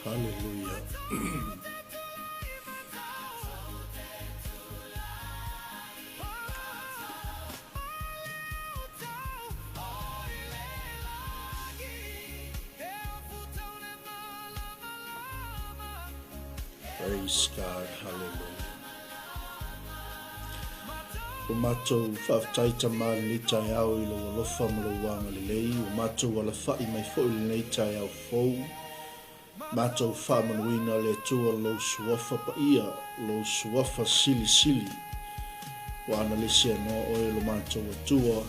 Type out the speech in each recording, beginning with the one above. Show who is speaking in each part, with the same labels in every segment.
Speaker 1: Hallelujah. Praise God. Hallelujah. O matou whaaftaita mali ni taeao I lo alofa ma lo wanga le lei. O matou ala whai mai fo I le nei taeao fou. Matou whaamanuina le tua lo suafa pa ia, lo suafa sili sili. Wana le sea no oe lo matou atua,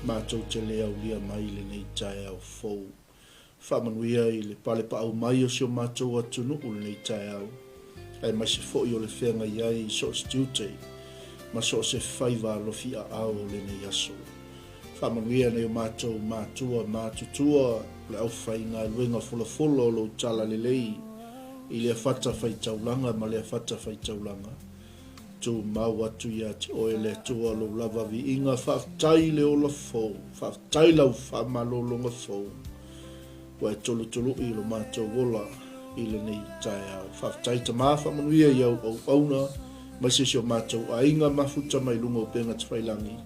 Speaker 1: matou te lea ulia mai le nei taeao fou. Whaamanuia I le pale pa au mai o sio matou atunu o le nei taeao. Ai mai se fo I o le whenga iai so stiute. Ma so se whaiva lo fia ao le nei aso. Whamanuia nei o mātou mātua mātutua le au whainga luenga fulafolo lo tala le lei I le whata whaitaulanga ma le whata whaitaulanga. Tu mau atu ia te oe le tua lo lava vi inga whaftai le o la fau, whaftai lau whamalolonga fau. Wai tolu tolu I lo mātou wola I le nei taeao. Whaftai ta maa whamanuia iau au auna. Mai se sio mātou a inga mafuta mai lunga o penga te whailangi.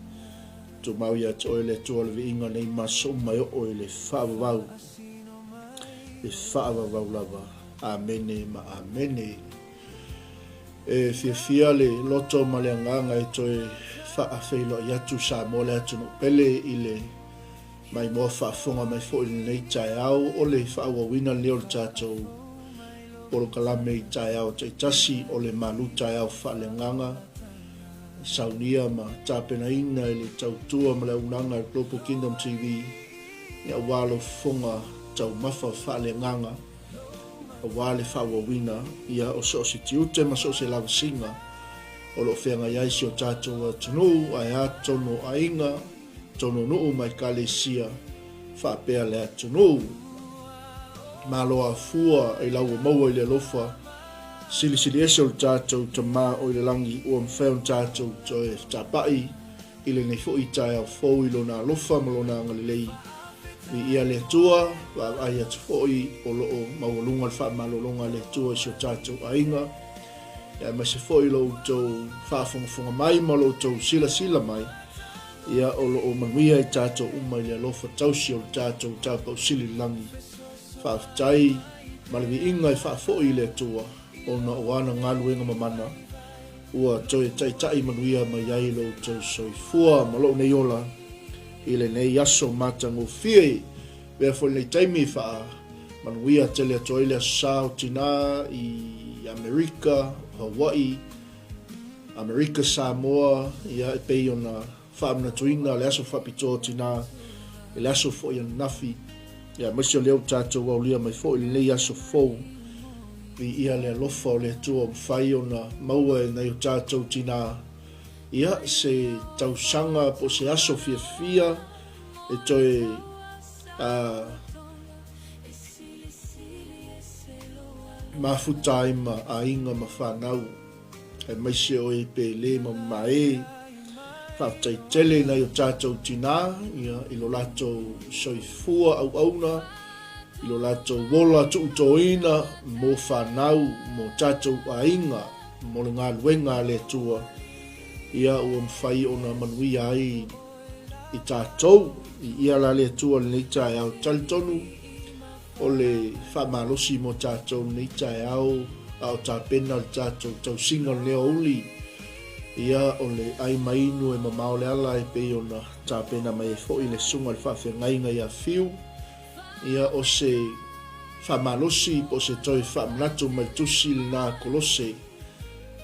Speaker 1: Tu mau ia te oe le tua le inga nei maso mai o oe le whaavavau. Le whaavavau lava. Amene ma amene. E fia le loto ma le anganga e toe whaafeilo I atu sa mo le atu no pele I le mai mo whaafonga mai fo I nei taeao o le whaawawina leo le tātou. Polo kalame I taeao te tasi o le Malū taeao faaleagaga saunia ma tapena ina I le tautua ma le unanga I Global Kingdom TV ia walo fonga tau mafa faaleagaga wale whaawawina ia o so si tiute ma so se lavasinga o lo whenga iai si o tātou atunu ai atono ainga tono nuu mai kalesia whaapea le atunu Malo a fua I lau o maua I le alofa. Sili ese o le tātou ta mā o I le langi o mwheo tātou to e tapai I le nei fo I taeao fau I lona alofa ma lona angalilei. I ia le tua, wa ai atu fo I o loo mawalunga le wha malolonga le tua si o tātou ainga. Ia mai se fo I lo tau whaafonga mai ma lo tau sila mai. Ia o loo manuia I tātou umai le alofa tausi o le tātou tāpau sili langi. Whaaftai, malawi inga I whaafoi le tua, o na oana ngaluenga mamana, ua toi tai manuia mai ai lo tau soifua, malo nei ola, I le nei aso matango fie, wea fo nei taimi wha, manuia te lea toi lea sao tina I Amerika, Hawaii, Amerika Samoa, ia e pei o na whaamna tuina, le aso whapitoa tina, le aso fo I nafi, Ia masio leo tātou au lia mai fo I nei aso fou. I ia le alofa o le tua mwhai o na maua e nei o tātou tina. Ia se tausanga po se aso fia e toi mafutai ma a inga ma whanau. E maise o e pe le ma mae. Whaftai tele nei o tātou tina, ia I lo lato soifua au auna, I lo lato wola tuutoina, mo whanau, mo tātou ainga, mo le ngā luenga le tua, ia ua mwhai o na manuia ai I tātou, ia la le tua le nei taeao talitonu, o le whamalosi mo tātou nei taeao, au tāpena le tātou tausinga leo uli, Ia o le ai mainu e mamao le ala e pei ona tāpena mai e fo I le sunga le whawhengainga I a fiu. Ia o se whamalosi po se toi whamnatu mai tusi le nā kolose.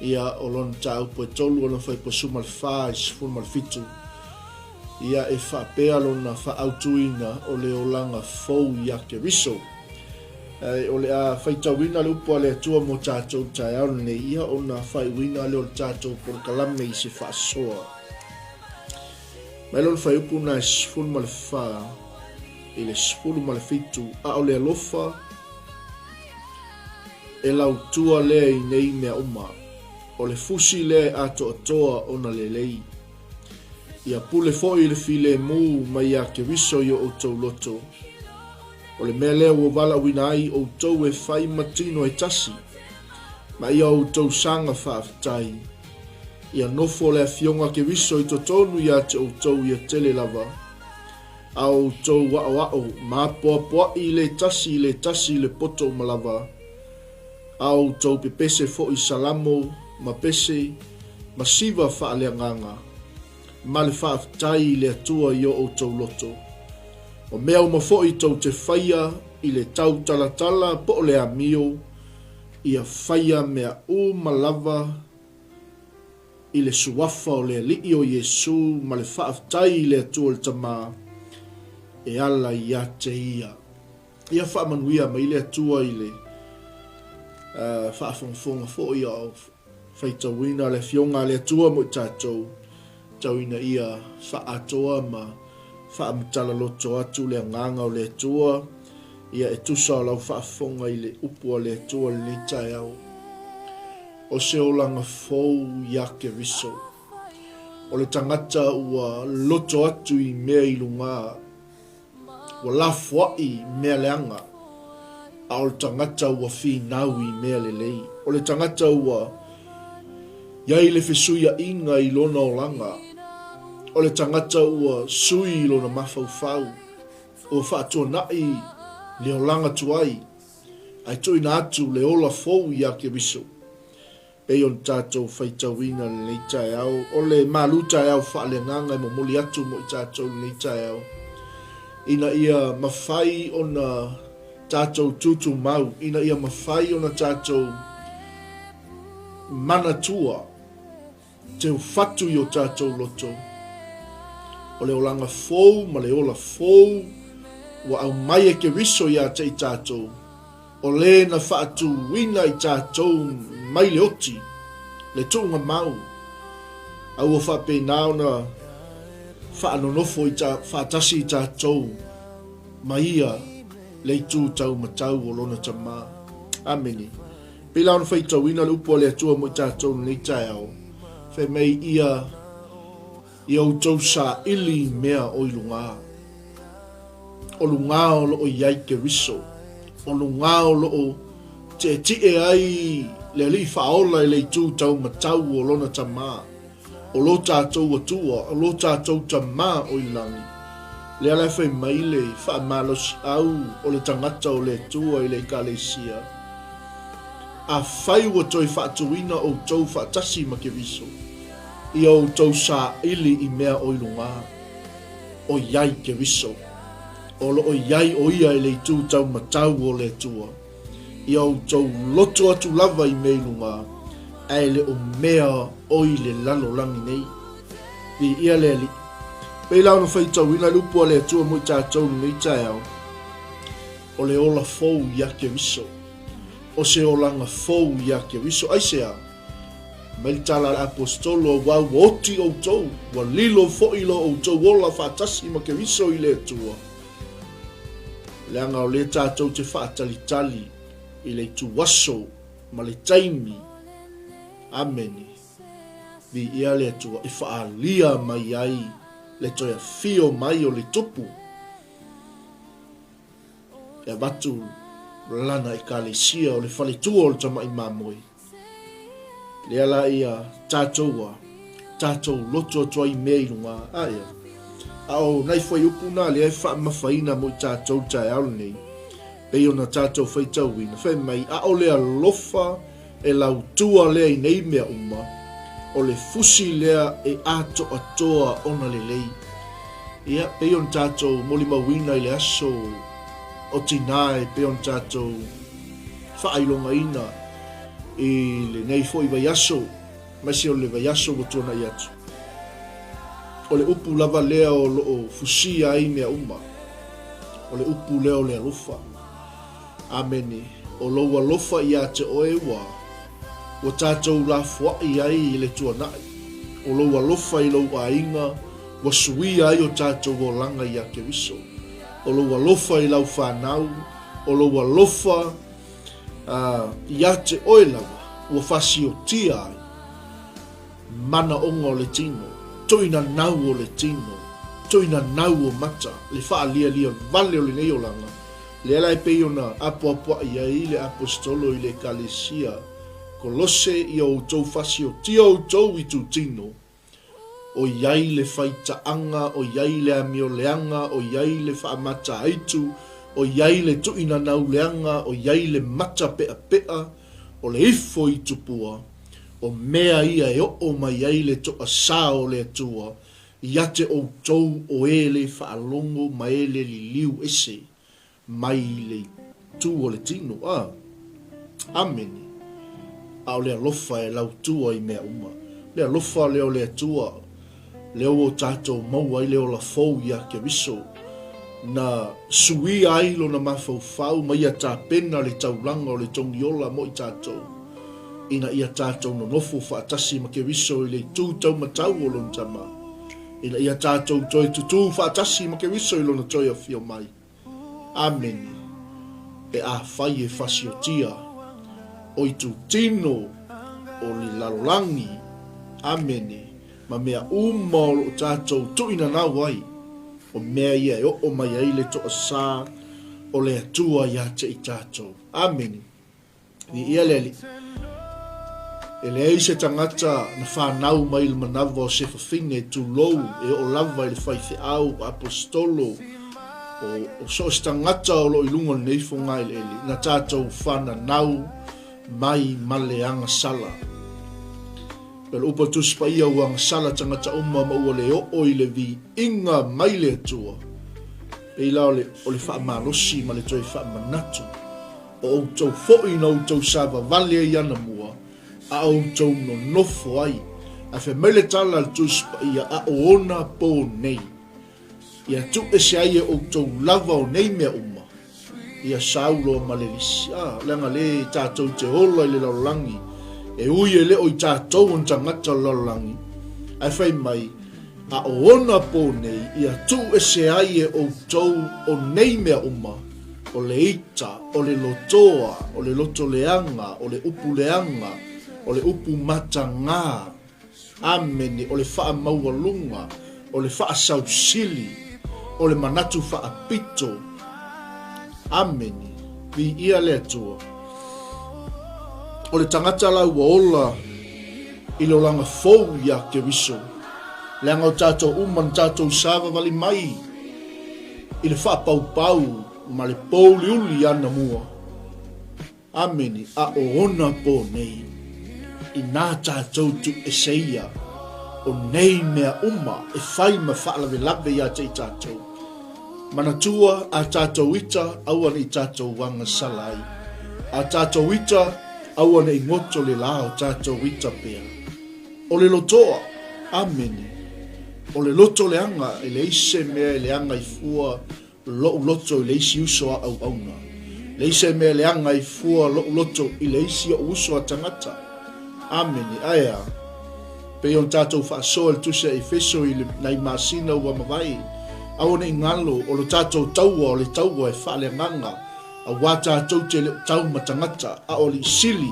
Speaker 1: Ia o lon tā upo e tolu o lon whai po suma le wha I sifun mal fitu. Ia e whapea lona whaautuina o le olanga fau I ake riso. O le a whaitawina le upo le atua mo tātou taeao nei ia o na whaiwina le o le tātou por kalame I se whaasoa. Mai lon whai upo na sifunu ma le wha I le sifunu ma le fitu a o le alofa e lau tua lea I nei mea uma o le fusi lea ato atoa o na le lei. Ia pule foi le file mu mai a ke riso I o tau loto. O le mea lea ua wala wina ai o tau e whai matino e tasi. Ma ia o tau sanga whaafitai. Ia nofo le fionga ke wiso i to tonu ia te o tau ia tele lava. A o tau wao ma poa i le tasi le poto malava. A o tau pepese fo i salamo ma pese ma siva faaleagaga. Ma le whaafitai le atua i o tau loto. O mea o mafoi tau te whaia i le tau talatala po le amio ia whaia mea o malava i le suafa o le alii o Yesu ma le whaafitai i le atua le tama e ala ia te ia. Ia whaamanuia ma i le atua i le whaafonga fo ia o whaitawina le fionga le atua mo i tātou. Tauina ia whaatoa ma whaamutala loto atu le nganga o le atua. Ia e tusa o lau whaafonga i le upua le atua le taeao. O se o langa fou ia ke viso. O le tangata ua loto atu i mea i lunga. Ua lafua i mea leanga. A o le tangata ua whinau i mea le lei. O le tangata ua iai le fesuia inga i lona o langa. O le tangata ua sui i lona mafaufau. O whaatua nai le o langa tuai. Ai tuina atu le ola fou ia ke viso. Pei on tātou whaitawina le nei taeao. O le Malū taeao faaleagaga e momoli atu mo i tātou le nei taeao. Ina ia mawhai o na tātou tutu mau. Ina ia mawhai o na tātou manatua. Te whatu i o tātou loto. O le olanga fou, ma le ola fou. Wa au mai e ke viso ia te i tātou. O le na whaatu wina i tātou mai le oti. Le tūnga mau. Au o whape nao na whaanonofo i whaatasi i tātou. Ma ia le tū tau matau o lona tamā. Ameni. Pila ona whaitau ina le upo le atua mo i tātou nei taeao. Whai mei ia i au tau sa ili mea o i lunga. O lunga o lo o iai ke riso. O lunga o lo o te tie ai le li whaola i le tū tau matau o lona tamā. O lo tātou atua, o lo tātou tamā o i langi. Le ala whai mai le wha malos au o le tangata o le tua i le kalesia. A whai ua toi whaatuina o tau whaatasi ma ke viso. I au tau sa ili i mea o i lunga. O iai ke viso. O lo o iai o ia i le tū tau matau o le tua. I au tau loto atu lava i mea i lunga. Ai le o mea o i le lalo langi nei. Vi ia le ali. Pei lau na whaitau ina lupu a le atua mo i tātou nei taeao. O le ola fou ia ke viso. O se olanga fou ia ke viso. Ai sea. Mai tala apostolo wa oti o tau. Wa lilo fo ilo o tau ola whaatasi ma ke viso i le atua. Le anga o le tātou te whaatalitali i le tuwaso ma le taimi. Ameni. Vi ia le atua i whaalia mai ai. Le toia fio mai o le tupu. E watu lana i kalesia o le whaletua o le tamai mamoi. Le ala ia tātoua. Tātou loto atua i mea i runga. Aia. Ao nai whai upuna le ai wha mawhaina mo i tātou taeao nei. Pei ona tātou whaitauina. Whai mai a o lea lofa e lau tua lea i nei mea uma. O le fusi lea e ato atoa ona le lei. Ia, pei on tātou moli mawina i le aso o tinae, pei on tātou whaailonga ina i le nei fo i vai aso, mai se o le vai aso o tuana i atu. O le upu lava lea o lo fusi ai mea uma. O le upu lea o le alofa. Ameni. O lo alofa i a te oe wa. O tātou la fua i ai i le tuanai. O lo alofa i lo a inga. Wa sui ai o tātou o langa i a ke viso. O lo alofa i lau whanau. O lo alofa i a te oe lava. O whasi o tia ai. Mana onga o le tino. Toina nau o le tino. Toina nau o mata. Le wha lia lia vale o le nei o langa. Le lai pe ona apo ia i le apostolo i le kalesia. Kolose i o tau fasi o tia o tau i tu tino. O iai le faitaanga, o iai le amio leanga, o iai le whaamata aitu, o iai le tuina nau leanga, o iai le mata pea pea, o le ifo i tupua. O mea ia e o mai iai le toa sa o le atua, ia te o tau o e le whaalongo ma e le li liu ese, mai le tu o le tino. Ameni. Ao le alofa e lau tua i mea uma. Le alofa leo le atua, leo o tātou maua i leo la fau ia ke wiso. Na sui ailo na mafau fau, ma ia tā pena le taulanga o le tongiola mo i tātou. Ina ia tātou no nofo whaatasi ma ke wiso i le tūtau matau o lon tama. Ina ia tātou toi tutu whaatasi ma ke wiso i lona toi a fio mai. Amen. E a whai e fasio tia. O i tu tino o li lalolangi. Amene. Ma mea umao o tātou tuina nā wai. O mea ia e o mai aile toa sā o le atua ia te i tātou. Amene. Ni ia leli. E le eise tangata na whanau mai le manawa o sefa fine tu lou e o lava i le faaleagaga apostolo. O so tangata o lo ilunga neifo ngai le eli. Na tātou whana nau mai maleanga sala. Pero upa tu spaia uang sala tangata umma ma ua le o i le vi inga mai le atua. E ila o le wha malosi ma le toi wha manatu. O tau fo'i na o tau sava vale i ana mua. A o tau no nofo ai. A fe mele tala le tu spaia a o ona po nei. Ia tu e se ai e o tau lava o nei mea umma. Ia saulo ma le lisi. Lenga le tātou te hola i le laulangi. E ui e le o i tātou on tangata laulangi. Ai whai mai, a o ona po nei, ia tu e se ai e o tau o nei mea umma. O le ita, o le lotoa, o le loto leanga, o le upu leanga, o le upu matanga. Ameni, o le wha maua lunga, o le wha sausili, o le manatu wha pito. Ameni, vi ia le atua. O le tangata lau wa ola i lo langa fau ia ke wiso. Leanga o tātou uman tātou sava vali mai. I le wha pau pau ma le pou li uli ana mua. Ameni, a o ona po nei. I nā tātou tu e seia. O nei mea uma e whai ma whaalawe lawe ia te i tātou. Manatua a tātou ita awan i tātou wanga salai. A tātou ita awan i ngoto le lao tātou ita pia. O le lotoa, ameni. O le loto le anga, e le ise mea le anga i fua lo loto i le isi uso a au auna. Le ise mea le anga i fua lo loto i le isi uso a tangata. Ameni, aia. Pe yon tātou whaasoa le tuse i feso i le nai masina ua mawai. Awana i ngalo o lo tātou taua o le taua e faaleagaga. A wā tātou te le tau matangata a o li sili.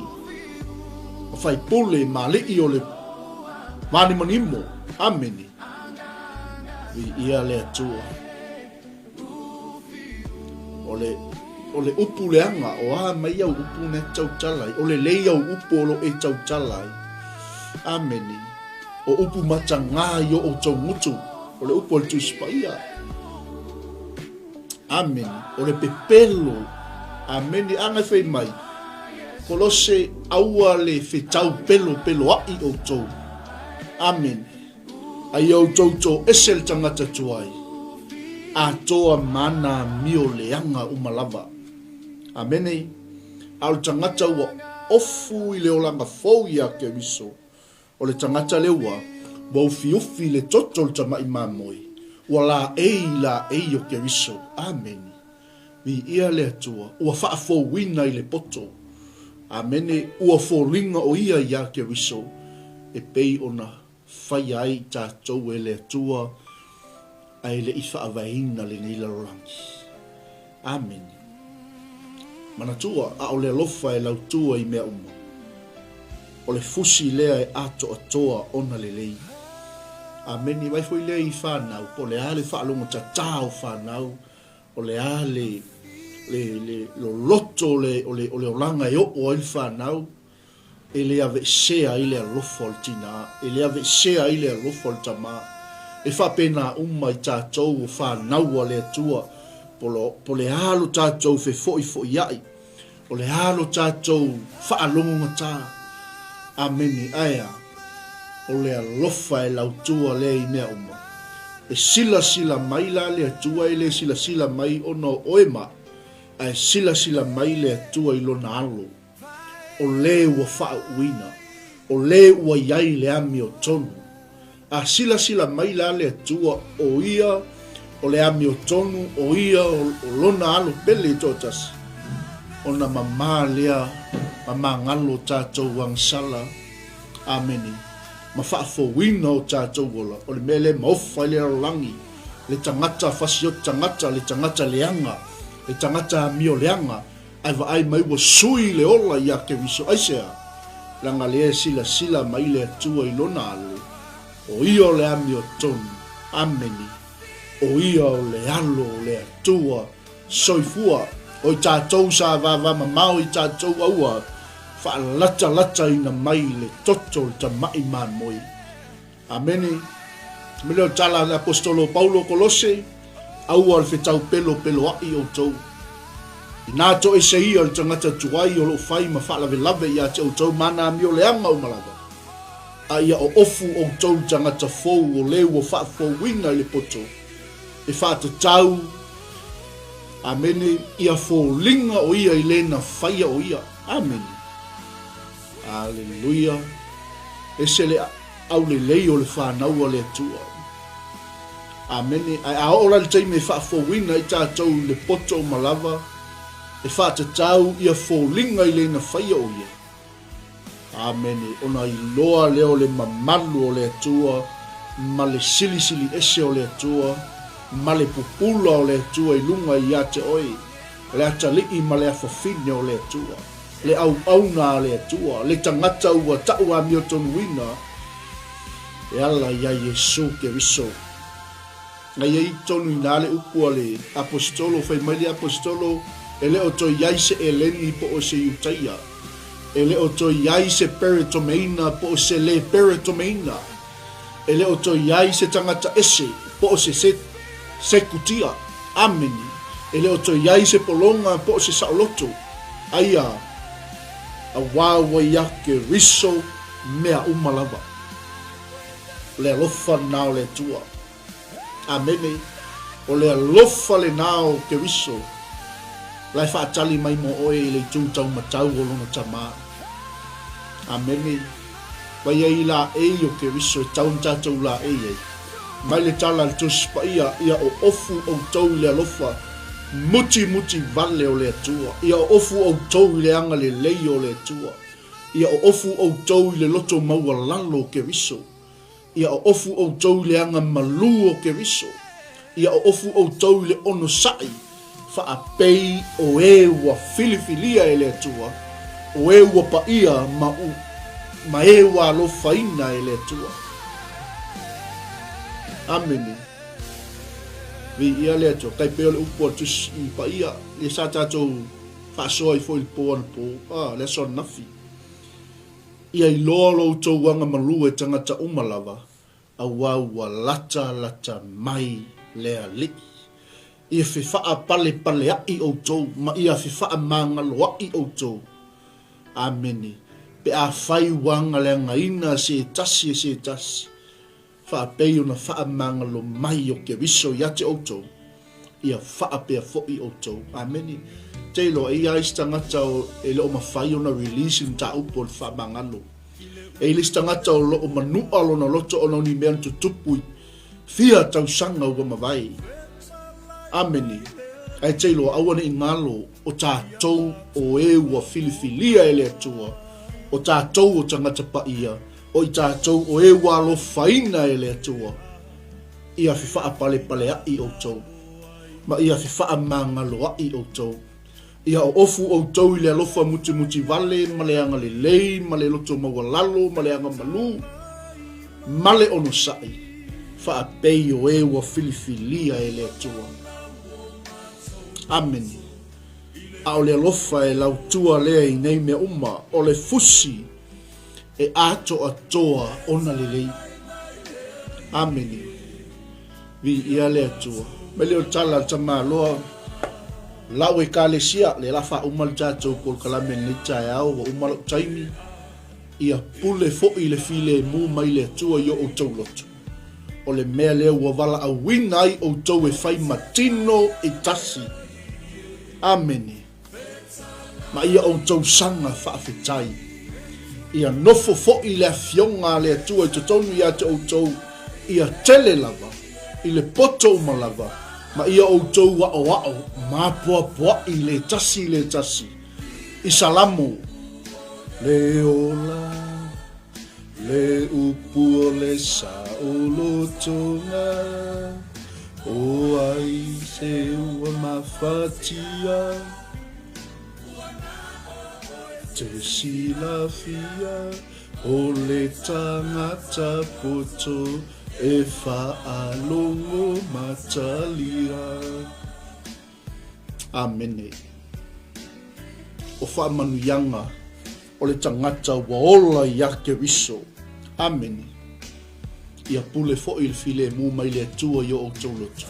Speaker 1: O whai pule ma lii o le manimanimo. Ameni. Vi ia le atua. O le upu leanga o a mai au upu ne tau talai. O le lei au upu o lo e tau talai. Ameni. O upu matanga yo o tau mutu. O le upu o le tuispaia. Ameni. O le pepelo. Ameni anga fei mai. Kolose aua le fetau pelo ai o tau. Amen. Ai au tauto esel tangata tuai. A toa mana mio leanga umalava. Amene. Au tangata ua ofu i leo langa fau ia ke wiso. O le tangata leua. Wau fiufi le totol tama i mamoi. Wala ei o ke wiso. Amen. Vi ia le atua. Ua whaafo wina i le poto. Amene. Ua fōlinga o ia ia ke wiso. E pei ona whai ai tātou e le atua. Ai le ifa avaina le nila rolangi. Amen. Manatua a o le alofa e lautua i mea uma. O le fusi lea e ato atoa ona le lei. Amen. I waifo i lea i whanau. O le ale whaalonga ta tau whanau. O le ale lo loto o le olanga e o il whanau, e le ave sea i le alofo al tina, e le ave sea i le alofo al tama, e whapena i tātou o whanau a le atua, po le halo tātou fe foi ai, o le halo tātou whaalonga tā, ameni aia, o le alofa e lautua le i mea uma, e sila mai la le atua e le sila mai ono oema, ai sila mai le atua i lona alo, o le ua whauina, o le ua iai le ami o tonu, a sila mai la le atua o ia, o le ami o tonu, o ia o lona alo pele i tōtasi, o na mama lea, mama ngalo tātou wangsala, ameni, ma whaafowina o tātou wola, o le mele maufa le arolangi, le tangata fasio tangata, le tangata leanga, le tangata mio leanga, ai wa ai mai wa sui le ola ia ke viso aisea, langa le sila mai le atua i lona alo, o ia le ami o tonu, ameni, o ia o le alo le atua, soifua, o i tātou sa vava mamau i tātou aua, lata ina mai le toto le tamai man moi. Ameni. Mele tala le apostolo Paulo Kolose, aua le fetau pelo ai o tou. Ina to e se ia le tangata tuai o lo fai ma lave ia te o tou mana mi o leanga o malava. A ia o ofu o tou tangata fou o leu o fou wina le poto. E te tau, ameni, ia fou linga o ia i lena faia o ia. Ameni. Aleluia. E se le au le lei o le whanau a le atua. Ameni. Ai a ora le teime whaafowina i tātou le poto o malava. E whaatatau ia fōlinga i le na whaia o ia. Ameni. Ona i loa leo le mamalu o le atua. Ma le sili ese o le atua. Ma le pupula o le atua i lunga i ate oi. Le atalii ma le afafine o le atua. Le auna le atua, le tangata ua tau a mio tonuina, e ala ia Yesu ke viso. Nga ia i tonuina le upua le apostolo, fai mai le apostolo, e le o to iai se eleni po o se iutaia, e le o to iai se peritomeina po o se le peritomeina, e le o to iai se tangata ese po o se kutia, ameni, e le o to iai se polonga po o se saoloto, aia, a wawa ia ke riso mea umalava. Le alofa nao le tua. Amene. O le alofa le nao ke riso. Lai whaatali mai mo oe le tūtau matau o lona tamaa. Amene. Vai ei la ei o ke riso e taun tātou la ei ei. Mai le tala le tuspa ia o ofu o tau le alofa. Muti vale o le atua. Ia o ofu o tau i le anga le lei o le atua. Ia o ofu o tau i le loto maua lalo ke riso. Ia o ofu o tau i le anga Malū o ke riso. Ia o ofu o tau i le ono sai. Whaapei o e ua filifilia e le atua. O e ua paia ma e ua lo faina e le atua. Ameni. Vi ia le ato, kai peo le upo tus i pa ia, le sa tātou whaasoa i fo il po, le so nafi. Ia i loa lo tau wanga Malū e tangata umalava, a waua lata mai lea li. Ia whiwha pale ai o tau, ma ia whiwha mangalo ai o tau. Ameni. Pe a whai wanga lea ngaina se tasi. Whaapei ona whaamangalo mai o ke viso ia te outou. Ia whaapea fo'i outou. Ameni. Te lo e ia istangata o e leo mawhai ona release ta upo le whaamangalo. E ili istangata o lo o manua lo na loto o ni mea tutupui. Fia tau sanga ua mawai. Ameni. Ai te lo awane i ngalo o tātou o e ua filifilia e le atua. O tātou o tangata pa ia. O i tātou o e walo whaina e le atua. Ia whiwha pale ai o tau. Ma ia whiwha mangalo ai o tau. Ia o ofu o tau i le alofa muti vale, ma le anga le lei, ma le loto maua lalo, ma le anga Malū. Ma le ono sai. Whaapei o e wa filifilia e le atua. Amen. a o le alofa e lautua lea I nei mea uma o le fusi e ato atoa ona lelei. Ameni. Vi ia le atua. Me leo tala tama loa lau e kalesia le lafa umal tatou pol kalame ni taeao wa umal taimi ia pule fo'i le file mu mai le atua yo o tau lotu. O le mea leo wa wala a wina ai o tau e fai matino e tasi. Ameni. Ma ia o tau sanga whaafetai. Ia nofo fo'i le afionga le atua I totonu ia te o tau ia tele lava. I le poto umalava. Ma ia o tau wao ma poa I le tasi. I salamu. Le ola. Le upu le sa o lotonga. O ai se ua mafatia. Te silafia o le tangata poto e whaalongo matalia. Amene. O whaamanuyanga o le tangata waola I ake wiso. Amene. Ia pule fo I le file mu mai le atua yo o tau lotu.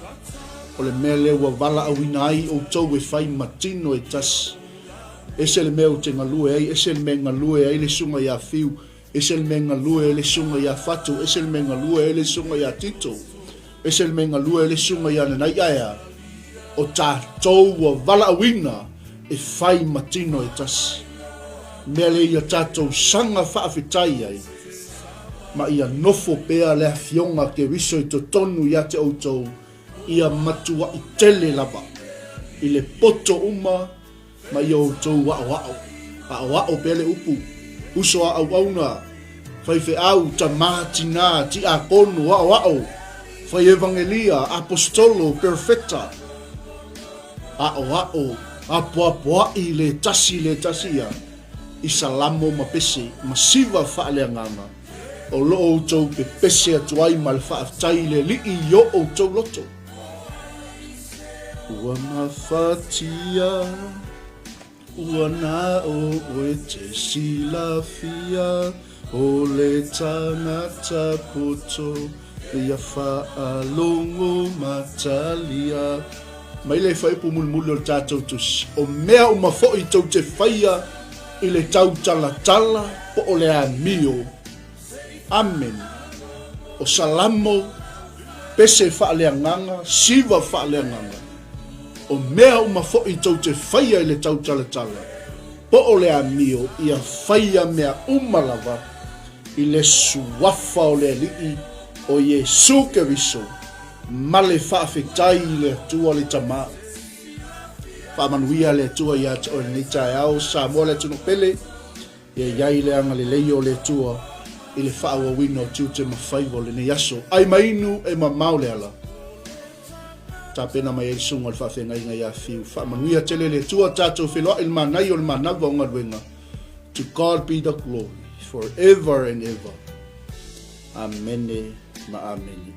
Speaker 1: O le mele wa wala awina ai o tau e whai matino e tasi. Ese le mea o te ngalue ai, ese le mea ngalue ai le sunga ia fiu, ese le mea ngalue ai le sunga ia fatu, ese le mea ngalue ai le sunga ia tito, ese le mea ngalue ai le sunga ia nanai aia, o tātou wa wala awina e whai matino e tasi. Mea le ia tātou sanga whaafetai ai, ma ia nofo pea le fionga ke wiso I totonu ia te outou, ia matua I tele lava, I le poto uma, ma yo tau wao pele upu uso au auna fai fe au tamatina ti a konu wao fai evangelia apostolo perfecta wao apoa I le tasi ya I salamo mapese masiva faaleagaga o loo tau pe pese atuai ma le faafetai le lii yo o tau loto ua mafatia ua na o e te silafia o le tangata poto ia whaalongo matalia. Mai le whaipu mulmuli o tātou tusi. O mea o mafo I tau te whaia I le tau tala po o le amio. Amen. O salamo pese faaleagaga siva faaleagaga. O mea o mafo I tau te whaia I le tau tala. Po o le amio ia whaia mea umalava I le suafa o le alii o Yesu ke viso. Ma le whaafetai I le atua le tama. Whaamanuia le atua ia te o le taeao sa moa le tunu pele. Ia iai le anga le leio le atua I le whaawawina o tiu te mawhaivo le ne yaso. Ai mainu e mamau le ala. Ta pena mai e sunga le whawhenga inga ia fiu. Whaamanuia tele le atua tātou wheloa il manai o le manawa o ngadwenga. To God be the glory forever and ever. Amen. Ma amen.